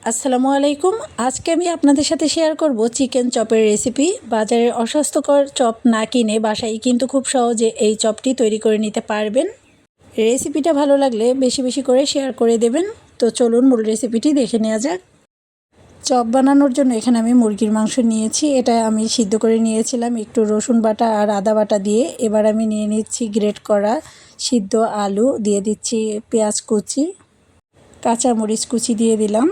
আসসালামু আলাইকুম। আজকে আমি আপনাদের সাথে শেয়ার করব চিকেন চপের রেসিপি। বাজারের অস্বাস্থ্যকর চপ না কিনে বাসায় কিন্তু খুব সহজে এই চপটি তৈরি করে নিতে পারবেন। রেসিপিটা ভালো লাগলে বেশি বেশি করে শেয়ার করে দেবেন। তো চলুন মূল রেসিপিটি দেখে নেওয়া যাক। চপ বানানোর জন্য এখানে আমি মুরগির মাংস নিয়েছি। এটা আমি সিদ্ধ করে নিয়েছিলাম একটু রসুন বাটা আর আদা বাটা দিয়ে। এবার আমি নিয়ে নিচ্ছি গ্রেট করা সিদ্ধ আলু, দিয়ে দিচ্ছি পেঁয়াজ কুচি, কাঁচামরিচ কুচি দিয়ে দিলাম,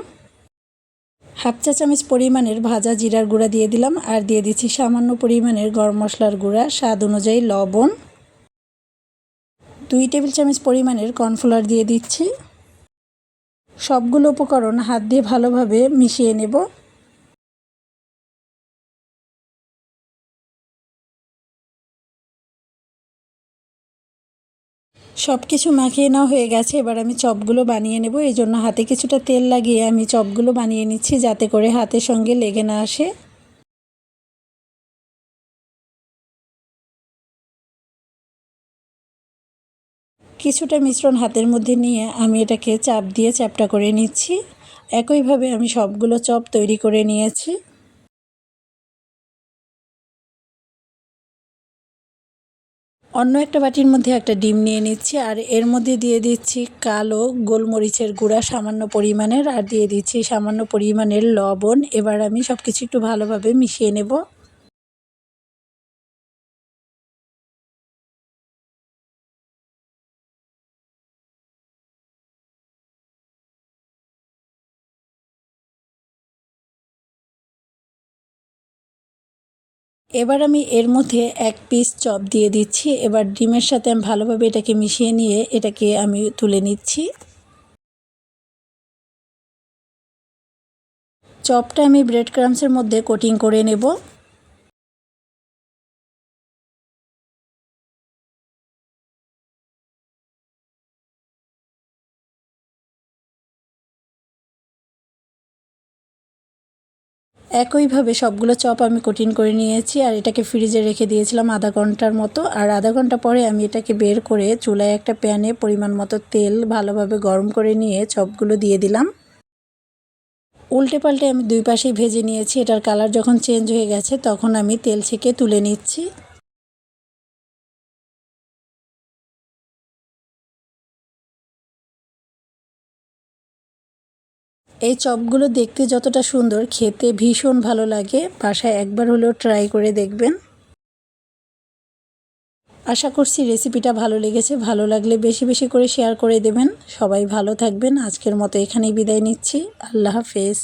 হাফ চা চামচ পরিমাণের ভাজা জিরার গুঁড়া দিয়ে দিলাম, আর দিয়ে দিচ্ছি সামান্য পরিমাণের গরম মশলার গুঁড়া, স্বাদ অনুযায়ী লবণ, 2 টেবিল চামচ পরিমাণের কর্নফ্লাওয়ার দিয়ে দিচ্ছি। সবগুলো উপকরণ হাত দিয়ে ভালোভাবে মিশিয়ে নেব। সব কিছু মাখিয়ে নেওয়া হয়ে গেছে। এবার আমি চপগুলো বানিয়ে নেব। এই জন্য হাতে কিছুটা তেল লাগিয়ে আমি চপগুলো বানিয়ে নিচ্ছি, যাতে করে হাতের সঙ্গে লেগে না আসে। কিছুটা মিশ্রণ হাতের মধ্যে নিয়ে আমি এটাকে চাপ দিয়ে চ্যাপ্টা করে নিচ্ছি। একইভাবে আমি সবগুলো চপ তৈরি করে নিয়েছি। অন্য একটা বাটির মধ্যে একটা ডিম নিয়ে নিচ্ছি, আর এর মধ্যে দিয়ে দিচ্ছি কালো গোলমরিচের গুঁড়া সামান্য পরিমাণের, আর দিয়ে দিচ্ছি সামান্য পরিমাণের লবণ। এবার আমি সব কিছু একটু ভালোভাবে মিশিয়ে নেব। এবার আমি এর মধ্যে এক পিস চপ দিয়ে দিচ্ছি। এবার ডিমের সাথে আমি ভালোভাবে এটাকে মিশিয়ে নিয়ে এটাকে আমি তুলে নিচ্ছি। চপটা আমি ব্রেড ক্রাম্বসের মধ্যে কোটিং করে নেব। একইভাবে সবগুলো চপ আমি কোটিং করে নিয়েছি, আর এটাকে ফ্রিজে রেখে দিয়েছিলাম আধা ঘন্টার মতো। আর আধা ঘন্টা পরে আমি এটাকে বের করে চুলায় একটা প্যানে পরিমাণ মতো তেল ভালোভাবে গরম করে নিয়ে চপগুলো দিয়ে দিলাম। উল্টে পাল্টে আমি দুই পাশেই ভেজে নিয়েছি। এটার কালার যখন চেঞ্জ হয়ে গেছে তখন আমি তেল ছেঁকে তুলে নিচ্ছি। এই চপগুলো দেখতে যতটা সুন্দর, খেতে ভীষণ ভালো লাগে। বাসায় একবার হলেও ট্রাই করে দেখবেন। আশা করছি রেসিপিটা ভালো লেগেছে। ভালো লাগলে বেশি বেশি করে শেয়ার করে দেবেন। সবাই ভালো থাকবেন। আজকের মতো এখানেই বিদায় নিচ্ছি। আল্লাহ হাফেজ।